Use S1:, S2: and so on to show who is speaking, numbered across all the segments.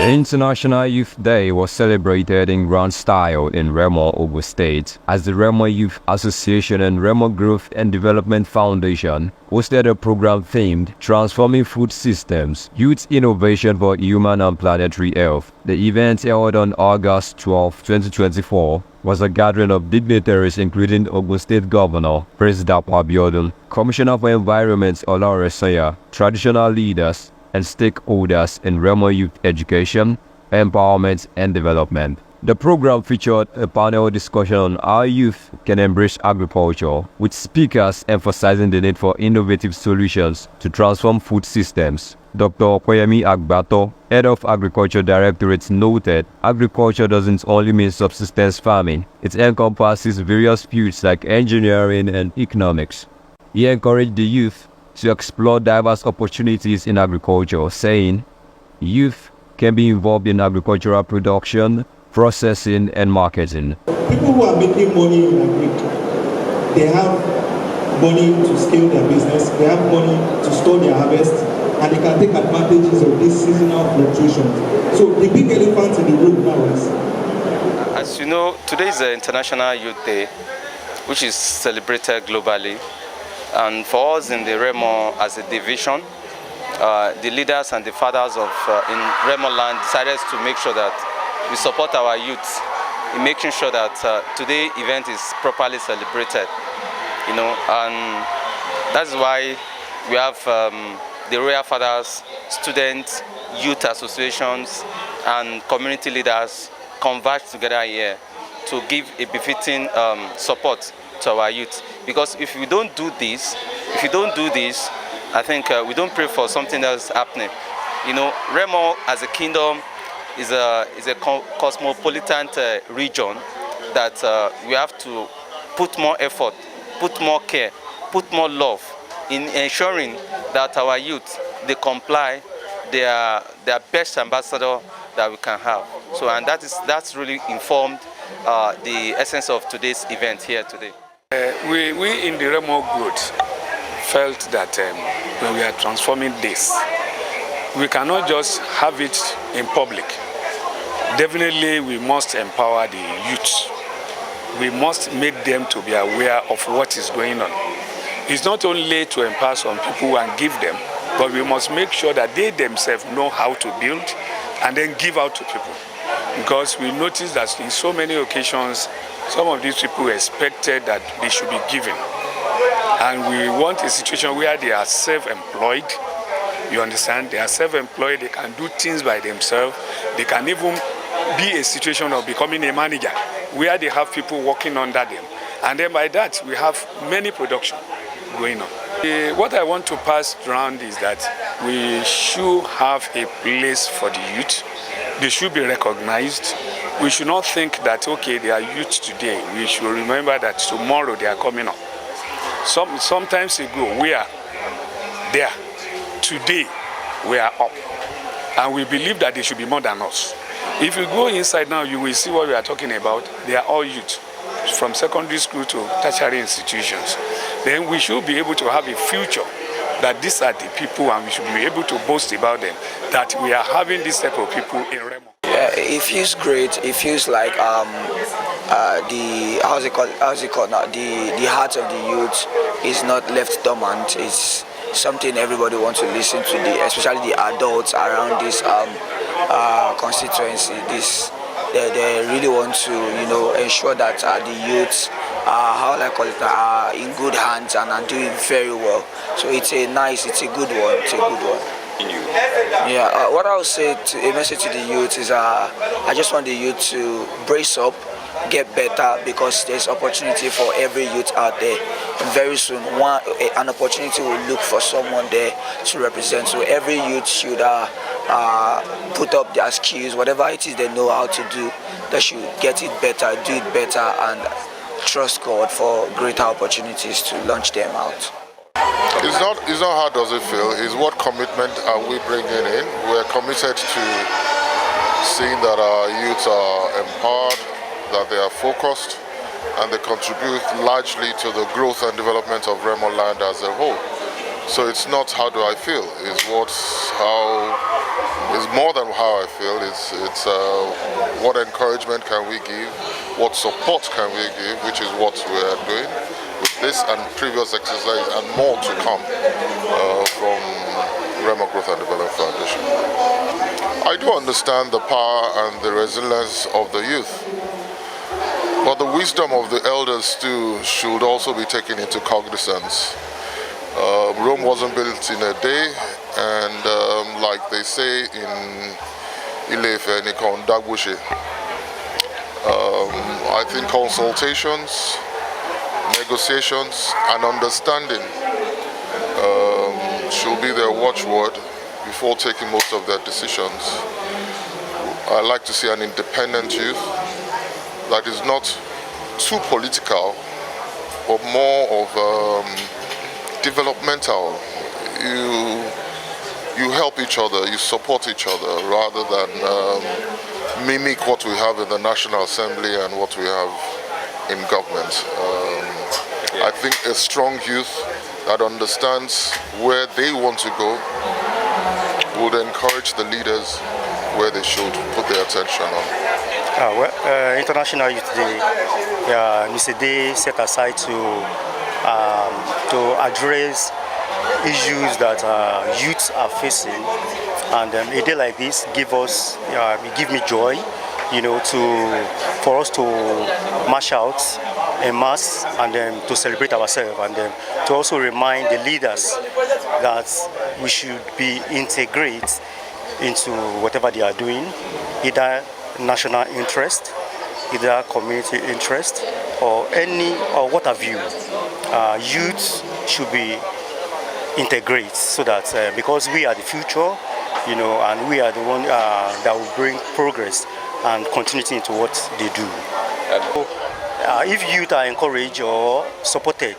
S1: International Youth Day was celebrated in grand style in Remo, Ogun State, as the Remo Youth Association and Remo Growth and Development Foundation hosted a program themed Transforming Food Systems, Youth Innovation for Human and Planetary Health. The event, held on August 12, 2024, was a gathering of dignitaries including Ogun State Governor, President Dapo Abiodun, Commissioner for Environment Ola Oresanya, traditional leaders, and stakeholders in Remo youth education, empowerment, and development. The program featured a panel discussion on how youth can embrace agriculture, with speakers emphasizing the need for innovative solutions to transform food systems. Dr. Okoyemi Agbato, Head of Agriculture Directorate, noted agriculture doesn't only mean subsistence farming, it encompasses various fields like engineering and economics. He encouraged the youth to explore diverse opportunities in agriculture, saying, youth can be involved in agricultural production, processing, and marketing.
S2: People who are making money in agriculture, they have money to scale their business, they have money to store their harvest, and they can take advantages of these seasonal fluctuations. So the big elephant in the room now is...
S3: As you know, today is the International Youth Day, which is celebrated globally. And for us in the Remo as a division, the leaders and the fathers of in Remo land decided to make sure that we support our youth in making sure that today's event is properly celebrated. You know, and that's why we have the Royal Fathers, students, youth associations, and community leaders converge together here to give a befitting support to our youth. Because if we don't do this, I think we don't pray for something else happening. You know, Remo as a kingdom is a cosmopolitan region that we have to put more effort, put more care, put more love in ensuring that our youth, they comply, they are best ambassador that we can have. So, and that's really informed the essence of today's event here today.
S4: We in the Remo group felt that when we are transforming this, we cannot just have it in public. Definitely we must empower the youth. We must make them to be aware of what is going on. It's not only to empower some people and give them, but we must make sure that they themselves know how to build and then give out to people. Because we noticed that in so many occasions, some of these people expected that they should be given. And we want a situation where they are self-employed. You understand? They are self-employed, they can do things by themselves. They can even be a situation of becoming a manager, where they have people working under them. And then by that, we have many production going on. What I want to pass around is that we should have a place for the youth. They should be recognized. We should not think that, okay, they are youth today. We should remember that tomorrow they are coming up. Sometimes ago, we are there. Today, we are up. And we believe that they should be more than us. If you go inside now, you will see what we are talking about. They are all youth, from secondary school to tertiary institutions. Then we should be able to have a future that these are the people, and we should be able to boast about them, that we are having this type of people in Remo.
S5: Yeah, it feels great. It feels like the heart of the youth is not left dormant. It's something everybody wants to listen to, especially the adults around this constituency. They really want to, ensure that the youths are in good hands and are doing very well. So it's a good one. Yeah, what I would say, a message to the youth is I just want the youth to brace up, get better, because there's opportunity for every youth out there. Very soon, an opportunity will look for someone there to represent. So every youth should put up their skills, whatever it is they know how to do, they should get it better, do it better, and trust God for greater opportunities to launch them out.
S6: It's not how does it feel, it's what commitment are we bringing in. We're committed to seeing that our youth are empowered, that they are focused, and they contribute largely to the growth and development of Remo land as a whole. So it's not how do I feel, it's more than how I feel. It's what encouragement can we give, what support can we give, which is what we are doing with this and previous exercise and more to come from Remo Growth and Development Foundation. I do understand the power and the resilience of the youth, but the wisdom of the elders too should also be taken into cognizance. Rome wasn't built in a day, and like they say in Ile-Ife, Nikon Dagbushi, I think consultations, negotiations, and understanding should be their watchword before taking most of their decisions. I like to see an independent youth that is not too political, but more of developmental. You help each other, you support each other, rather than mimic what we have in the National Assembly and what we have in government. I think a strong youth that understands where they want to go would encourage the leaders where they should put their attention on.
S7: International Youth Day is a day set aside to address issues that youths are facing, and a day like this give me joy, for us to march out en masse and to celebrate ourselves, and to also remind the leaders that we should be integrated into whatever they are doing, either national interest, either community interest, or what have you. Youth should be integrated, so that because we are the future, and we are the one that will bring progress and continuity into what they do. If youth are encouraged or supported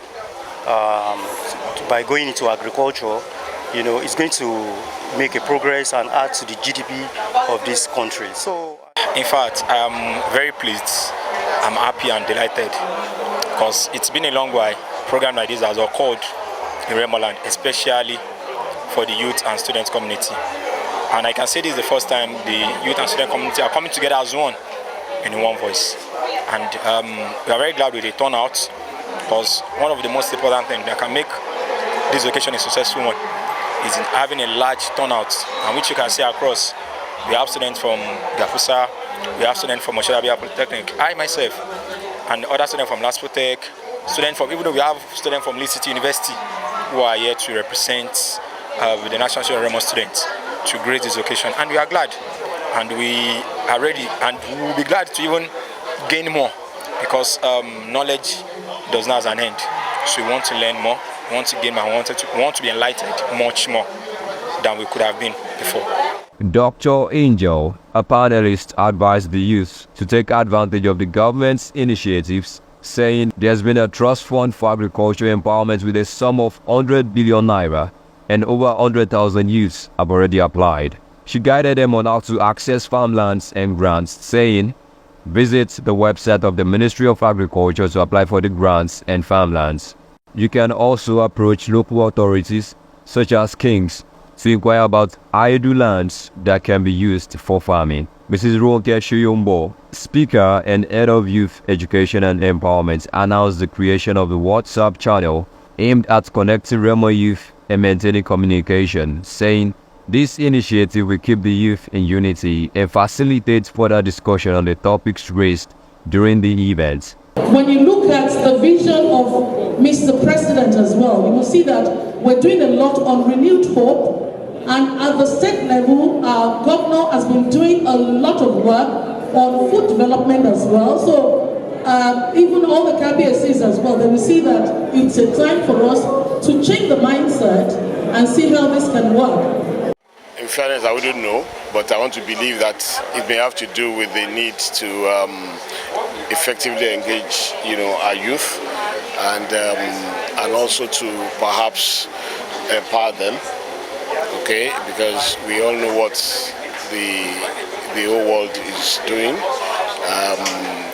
S7: by going into agriculture, it's going to make a progress and add to the GDP of this country. So,
S8: in fact, I am very pleased. I'm happy and delighted because it's been a long while. Program like this has occurred in Remo land, especially for the youth and student community. And I can say this is the first time the youth and student community are coming together as one in one voice. And we are very glad with the turnout, because one of the most important things that can make this occasion a successful one is in having a large turnout, and which you can see across. We have students from Gafusa, we have students from Oshodabia Polytechnic, I myself, and other students from Laspotech, even though we have students from Lee City University who are here to represent the National Student Remo students to grace this occasion. And we are glad, and we are ready, and we will be glad to even gain more, because knowledge does not have an end. So we want to learn more, we want to gain more, we want to be enlightened much more than we could have been before.
S1: Dr. Angel, a panelist, advised the youth to take advantage of the government's initiatives, saying there's been a trust fund for agriculture empowerment with a sum of 100 billion naira, and over 100,000 youths have already applied. She guided them on how to access farmlands and grants, saying, visit the website of the Ministry of Agriculture to apply for the grants and farmlands. You can also approach local authorities, such as Kings, to inquire about idle lands that can be used for farming. Mrs. Ronke Shuyombo, Speaker and Head of Youth Education and Empowerment, announced the creation of the WhatsApp channel aimed at connecting Remo youth and maintaining communication, saying this initiative will keep the youth in unity and facilitate further discussion on the topics raised during the event.
S9: When you look at the vision of Mr. President as well, you will see that we're doing a lot on renewed hope, and at the state level, our governor has been doing a lot of work on food development as well. So even all the KBSCs as well, they will see that it's a time for us to change the mindset and see how this can work.
S10: In fairness, I wouldn't know, but I want to believe that it may have to do with the need to effectively engage, our youth, and also to perhaps empower them. Okay, because we all know what the whole world is doing,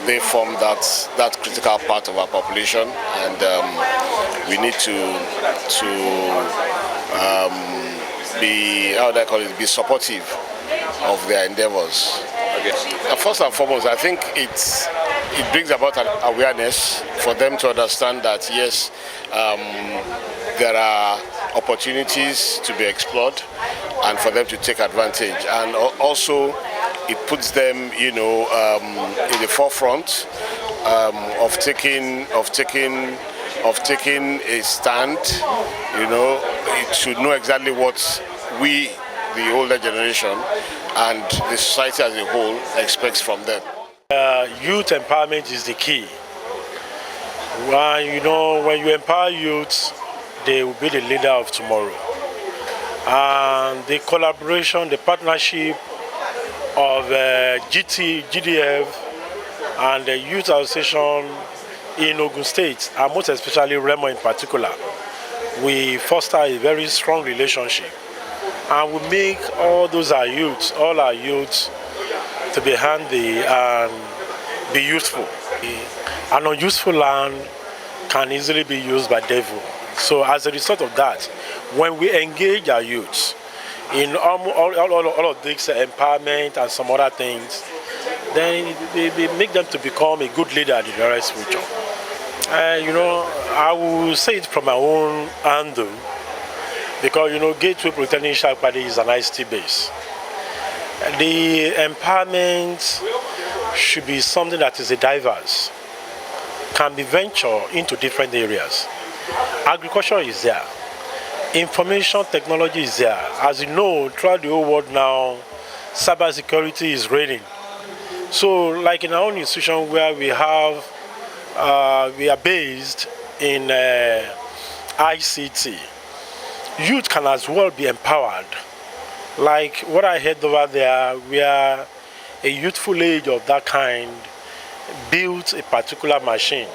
S10: They form that critical part of our population, and we need to be supportive of their endeavors. Okay. First and foremost, I think it brings about an awareness for them to understand that yes, there are opportunities to be explored, and for them to take advantage. And also, it puts them, in the forefront of taking a stand. It should know exactly what we, the older generation, and the society as a whole expects from them.
S11: Youth empowerment is the key. When you empower youth, they will be the leader of tomorrow. And the collaboration, the partnership of GDF and the Youth Association in Ogun State, and most especially Remo in particular, we foster a very strong relationship. And we make all our youths to be handy and be useful. An unuseful land can easily be used by devil. So as a result of that, when we engage our youths in all of this empowerment and some other things, then we make them to become a good leader in the nearest future. I will say it from my own angle, because Gateway Polytechnic Party is an ICT base. The empowerment should be something that is a diverse, can be ventured into different areas. Agriculture is there. Information technology is there. As you know, throughout the whole world now, cybersecurity is reigning. So, like in our own institution where we are based in ICT, youth can as well be empowered. Like what I heard over there, where a youthful age of that kind built a particular machine,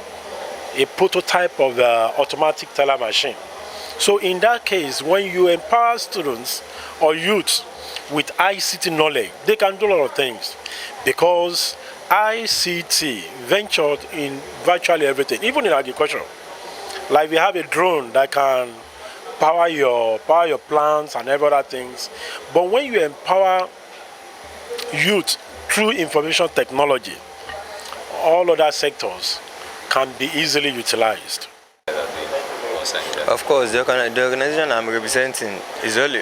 S11: a prototype of the automatic teller machine. So in that case, when you empower students or youth with ICT knowledge, they can do a lot of things, because ICT ventured in virtually everything, even in agriculture. Like we have a drone that can power your plants and every other things. But when you empower youth through information technology, all other sectors can be easily utilized.
S12: Of course, the organization I'm representing is only,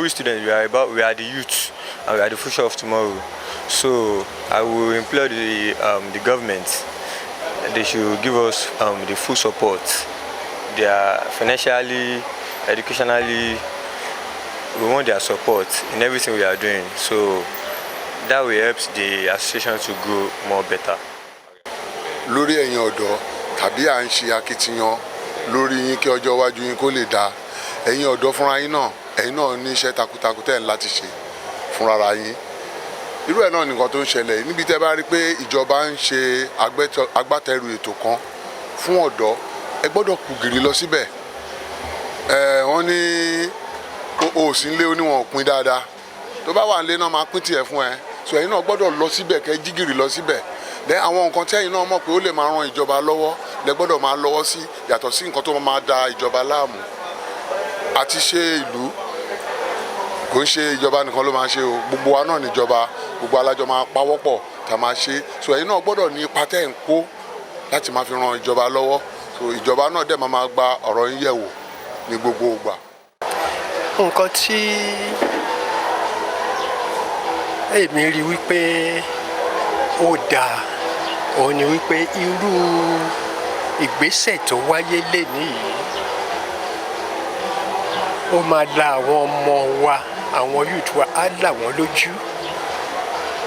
S12: we students, we are the youth, and we are the future of tomorrow. So I will implore the government, they should give us the full support. They are financially, educationally, we want their support in everything we are doing. So that will help the association to grow more better.
S6: Lórí ẹ̀yin ọ̀dọ́ tàbí à ń ṣe akitiyan lórí yín kí ọjọ́ iwájú yín kó lè dáa. Ẹ̀yin ọ̀dọ́ fúnra yín náà, ẹ̀yin náà ní iṣẹ́ takuntakun tẹ́ ẹ̀ láti ṣe fúnra yín. Irú ẹ̀ náà nìkan tó ń ṣẹlẹ̀ níbi tẹ́ bá rí pé ìjọba ń ṣe agbátẹrù ètò kan fún ọ̀dọ́, ẹ gbọ́dọ̀ kù gìrì lọ síbẹ̀. Wọ́n ní òsì ńlé oníwọ̀n òpin dáadáa. Tó bá wà ńlé náà máa pín tiẹ̀ fún ẹ. So ẹ̀yin náà gbọ́dọ̀ lọ síbẹ̀ kẹ́ jí gìrì lọ síbẹ̀. Àwọn nǹkan tí ẹ̀yin náà mọ̀ pé ó lè máa ran ìjọba lọ́wọ́ lẹ gbọ́dọ̀ máa lọ́wọ́ sí, yàtọ̀ sí nǹkan tó máa da ìjọba láàmú. Àti ṣe ìlú kò ń ṣe ìjọba nìkan ló máa ṣe o, gbogbo wa náà níjọba, gbogbo alájọ máa pawọ́pọ̀ tá máa ṣe. So ẹ̀yin náà gbọ́dọ̀ ní ipa tẹ́ ń kó láti máa fi ran ìjọba lọ́wọ́. So ìjọba náà dẹ̀ máa gba ọ̀rọ̀ yín yẹ̀wò ní gbogbo ìgbà.
S13: Nǹkan tí èmi rí wípé ó dáa, òun ni wípé irú ìgbésẹ̀ tó wáyé lénìí yìí ó máa la àwọn ọmọ wa, àwọn youth wa á là wọ́n lójú.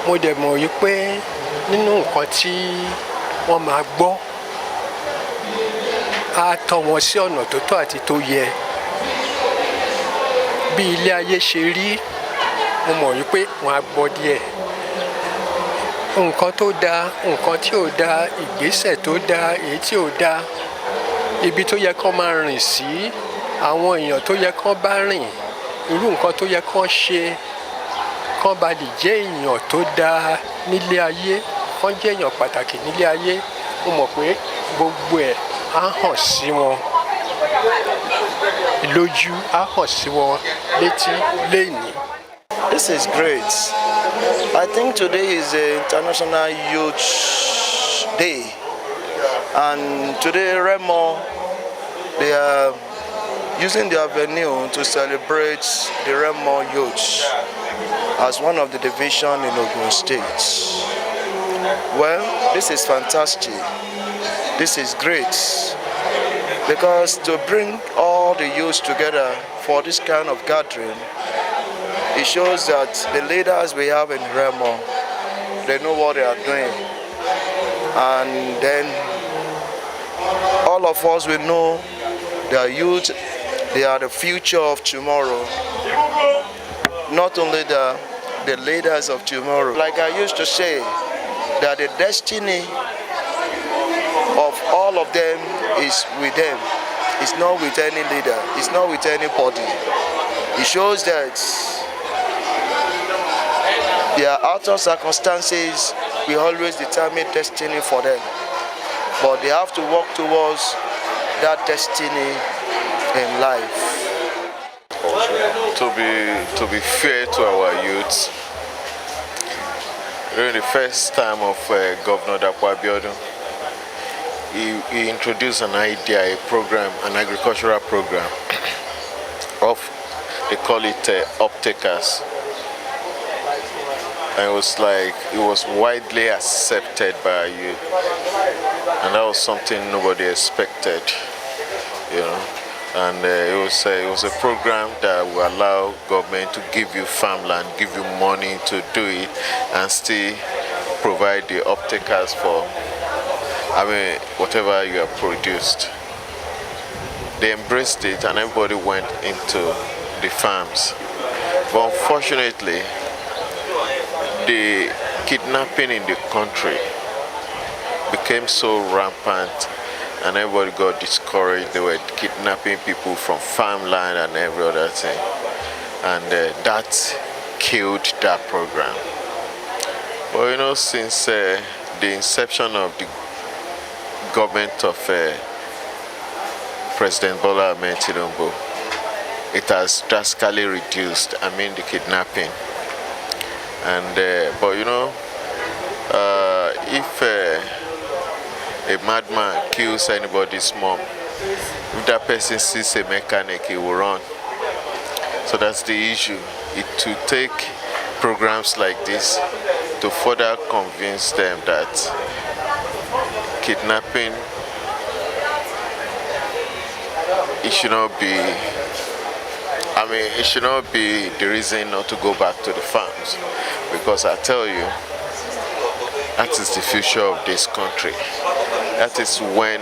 S13: Mo dẹ̀ mọ̀ wípé nínú nǹkan tí wọ́n máa gbọ́ á tọ́ wọn sí ọ̀nà tó tọ́ àti tó yẹ. Bí ilé ayé ṣe rí, mo mọ̀ wípé wọ́n á gbọ́ díẹ̀. Nǹkan tó dáa, nǹkan tí ò dáa, ìgbésẹ̀ tó dáa, èyí tí ò dáa, ibi tó yẹ kán máa rìn sí, àwọn èèyàn tó yẹ kán bá rìn, irú nǹkan tó yẹ kán ṣe, kán ba lè jẹ́ èèyàn tó dáa nílé ayé kan jẹ́ èèyàn pàtàkì nílé ayé mo mọ̀ pé gbogbo ẹ̀ á hàn sí wọn lójú, á hàn sí wọn létí lénìí.
S14: This is great. I think today is the International Youth Day, and today Remo, they are using the avenue to celebrate the Remo youth as one of the division in Ogun State. Well, this is fantastic. This is great, because to bring all the youth together for this kind of gathering, it shows that the leaders we have in Remo, they know what they are doing. And then all of us will know their youth, they are the future of tomorrow. Not only the leaders of tomorrow. Like I used to say, that the destiny of all of them is with them. It's not with any leader. It's not with anybody. It shows that their outer circumstances will always determine destiny for them. But they have to work towards that destiny in life.
S6: To be fair to our youths, during the first time of Governor Dapo Abiodun, he introduced an idea, a program, an agricultural program of, they call it uptakers. And it was widely accepted by youth, and that was something nobody expected, you know. And it was a program that will allow government to give you farmland, give you money to do it, and still provide the uptakers for, whatever you have produced. They embraced it, and everybody went into the farms. But unfortunately, the kidnapping in the country became so rampant, and everybody got discouraged. They were kidnapping people from farmland and every other thing, and that killed that program. But you know, since the inception of the government of President Ola Oresanya, it has drastically reduced, the kidnapping. And but you know, if a madman kills anybody's mom, if that person sees a mechanic, he will run. So that's the issue. It will take programs like this to further convince them that kidnapping, it should not be the reason not to go back to the farms. Because I tell you, that is the future of this country. That is when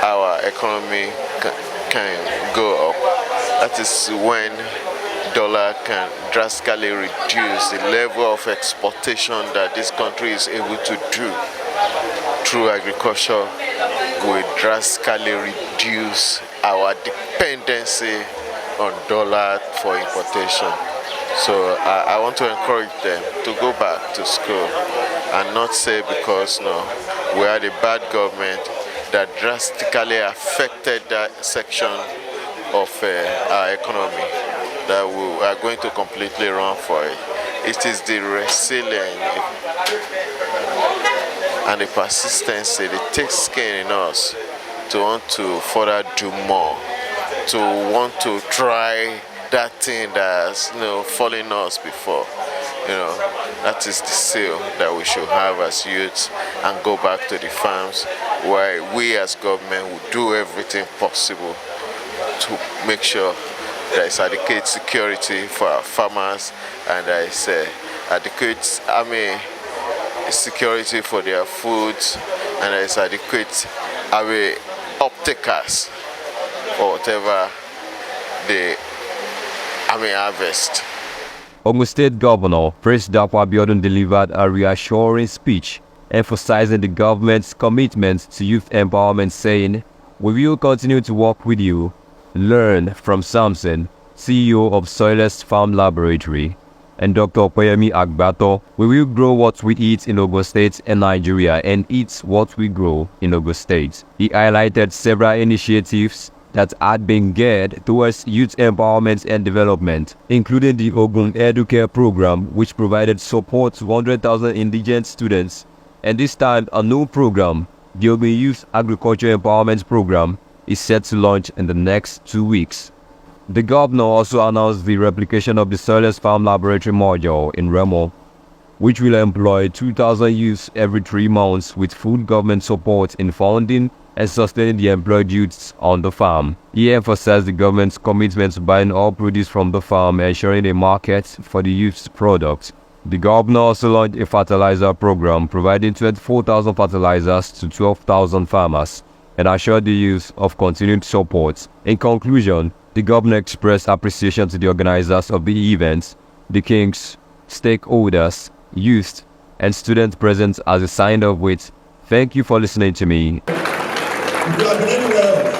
S6: our economy can go up. That is when dollar can drastically reduce the level of exportation that this country is able to do. Through agriculture, will drastically reduce our dependency on dollar for importation. So I want to encourage them to go back to school and not say because we had a bad government that drastically affected that section of our economy that we are going to completely run for it. It is the resilience and the persistency that takes skin in us to want to further do more, to want to try that thing that's fallen us before. That is the seal that we should have as youths, and go back to the farms where we as government will do everything possible to make sure there is adequate security for our farmers, and there is adequate security for their food, and there is adequate uptakers for whatever they harvest.
S1: Ogun State Governor Prince Dapo Abiodun delivered a reassuring speech emphasizing the government's commitment to youth empowerment, saying, "We will continue to work with you." Learn from Samson, CEO of Soilless Farm Laboratory. and Dr. Opoyemi Agbato, we will grow what we eat in Ogun State and Nigeria and eat what we grow in Ogun State. He highlighted several initiatives that had been geared towards youth empowerment and development, including the Ogun Educare program, which provided support to 100,000 indigent students, and this time a new program, the Ogun Youth Agriculture Empowerment Program, is set to launch in the next 2 weeks. The governor also announced the replication of the Soilless Farm Laboratory module in Remo, which will employ 2,000 youths every 3 months with full government support in funding and sustaining the employed youths on the farm. He emphasized the government's commitment to buying all produce from the farm, ensuring a market for the youth's products. The governor also launched a fertilizer program providing 24,000 fertilizers to 12,000 farmers and assured the youth of continued support. In conclusion, the governor expressed appreciation to the organizers of the events, the kings, stakeholders, youth, and students present as a sign of which, thank you for listening to me.
S2: You have been anywhere else,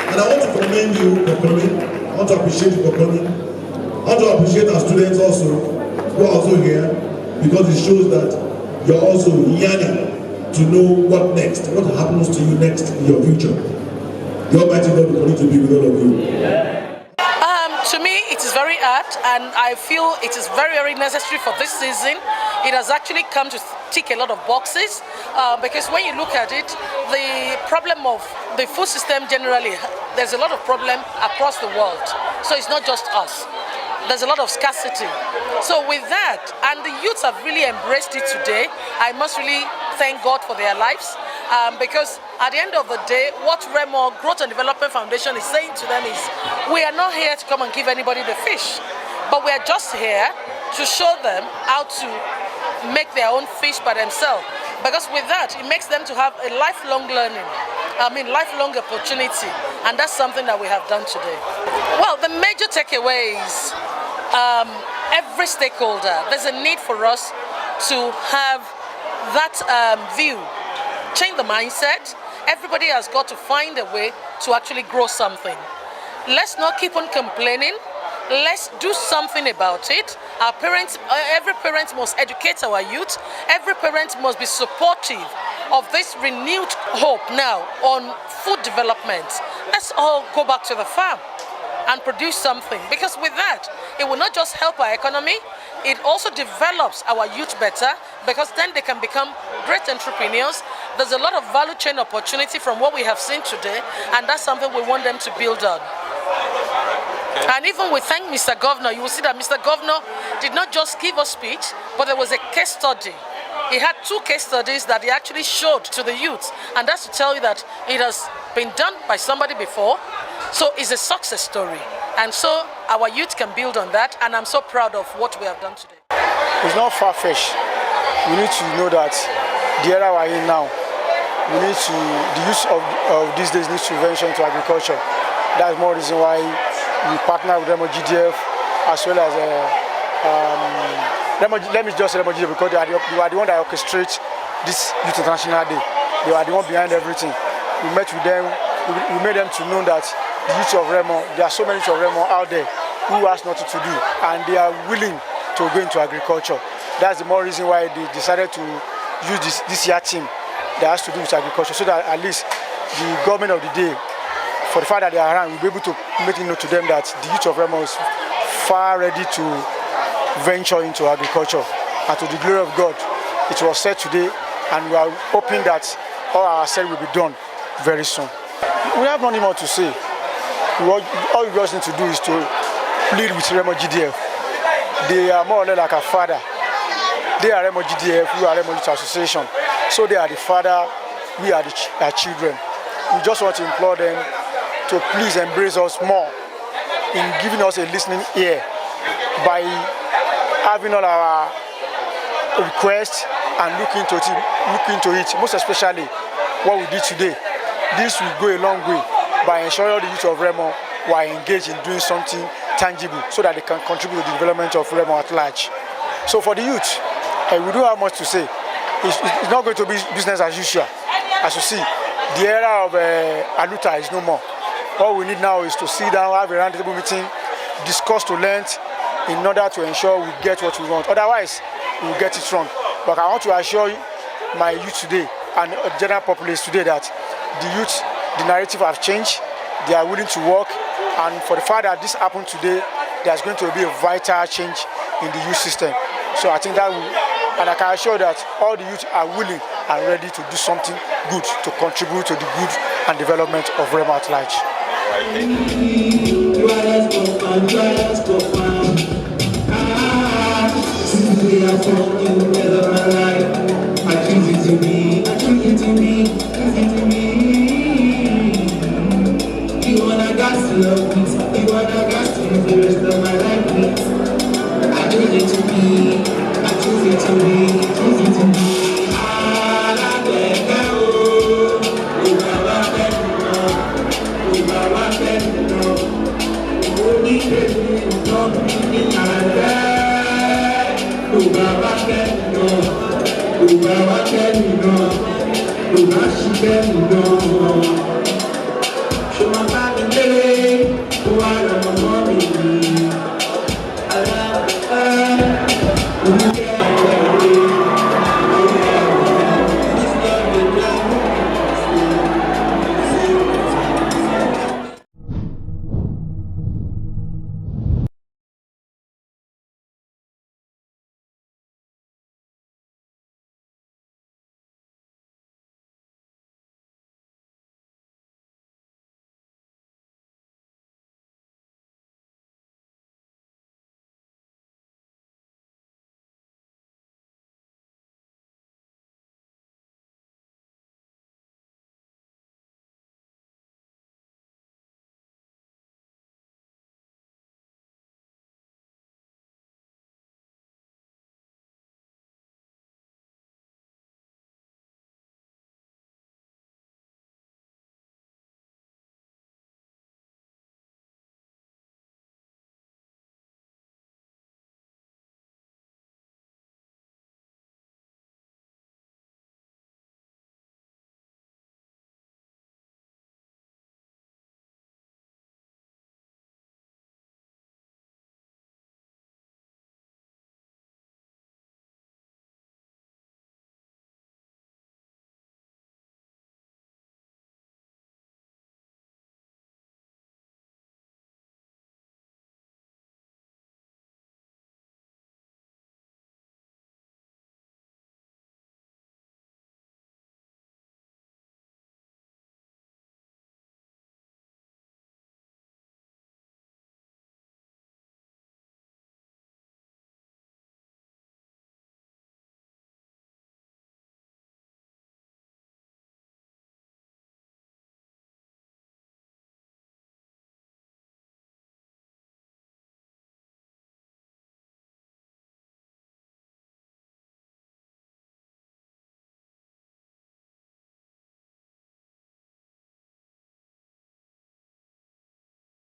S2: and I want to commend you for coming. I want to appreciate you for coming. I want to appreciate our students also, who are also here, because it shows that you're also yearning to know what next, what happens to you next in your future. The Almighty God will continue to be with all of you.
S9: To me, it is very apt, and I feel it is very, very necessary for this season. It has actually come to tick a lot of boxes because when you look at it, the problem of the food system generally, there's a lot of problem across the world. So it's not just us. There's a lot of scarcity. So with that, and the youths have really embraced it today, I must really thank God for their lives because at the end of the day, what Remo Growth and Development Foundation is saying to them is, we are not here to come and give anybody the fish, but we are just here to show them how to make their own fish by themselves. Because with that, it makes them to have a lifelong learning, lifelong opportunity, and that's something that we have done today. Well, the major takeaways, every stakeholder, there's a need for us to have that view, change the mindset. Everybody has got to find a way to actually grow something. Let's not keep on complaining. Let's do something about it. Our parents, every parent must educate our youth. Every parent must be supportive of this renewed hope now on food development. Let's all go back to the farm and produce something, because with that, it will not just help our economy, it also develops our youth better, because then they can become great entrepreneurs. There's a lot of value chain opportunity from what we have seen today, and that's something we want them to build on. And even we thank Mr. Governor. You will see that Mr. Governor did not just give a speech, but there was a case study. He had 2 case studies that he actually showed to the youth, and that's to tell you that it has been done by somebody before, so it's a success story. And so our youth can build on that, and I'm so proud of what we have done today.
S15: It's not far-fetched. We need to know that the era we're in now, the use of these days needs to venture into agriculture. That's more reason why we partner with RemoGDF as well as let me just say RemoGDF, because they are the one that orchestrates this Youth International Day. They are the one behind everything. We met with them, we made them to know that the youth of Remo, there are so many youth of Remo out there who has nothing to do, and they are willing to go into agriculture. That's the more reason why they decided to use this year team that has to do with agriculture, so that at least the government of the day, for the fact that they are around, we'll be able to make it known to them that the youth of Remo is far ready to venture into agriculture. And to the glory of God, it was said today, and we are hoping that all our said will be done very soon. We have nothing more to say. All we just need to do is to plead with RemoGDF. They are more or less like a father. They are RemoGDF, we are Remo Youth Association. So they are the father, we are their children. We just want to implore them to please embrace us more in giving us a listening ear by having all our requests and look into it, most especially what we did today. This will go a long way by ensuring all the youth of Remo are engaged in doing something tangible so that they can contribute to the development of Remo at large. So for the youth, we don't have much to say. It's not going to be business as usual. As you see, the era of Aluta is no more. All we need now is to sit down, have a roundtable meeting, discuss to length, in order to ensure we get what we want. Otherwise, we will get it wrong. But I want to assure my youth today and the general populace today that the youth, the narrative have changed. They are willing to work, and for the fact that this happened today, there's going to be a vital change in the youth system. So I think that will, and I can assure that all the youth are willing and ready to do something good to contribute to the good and development of Remo at large.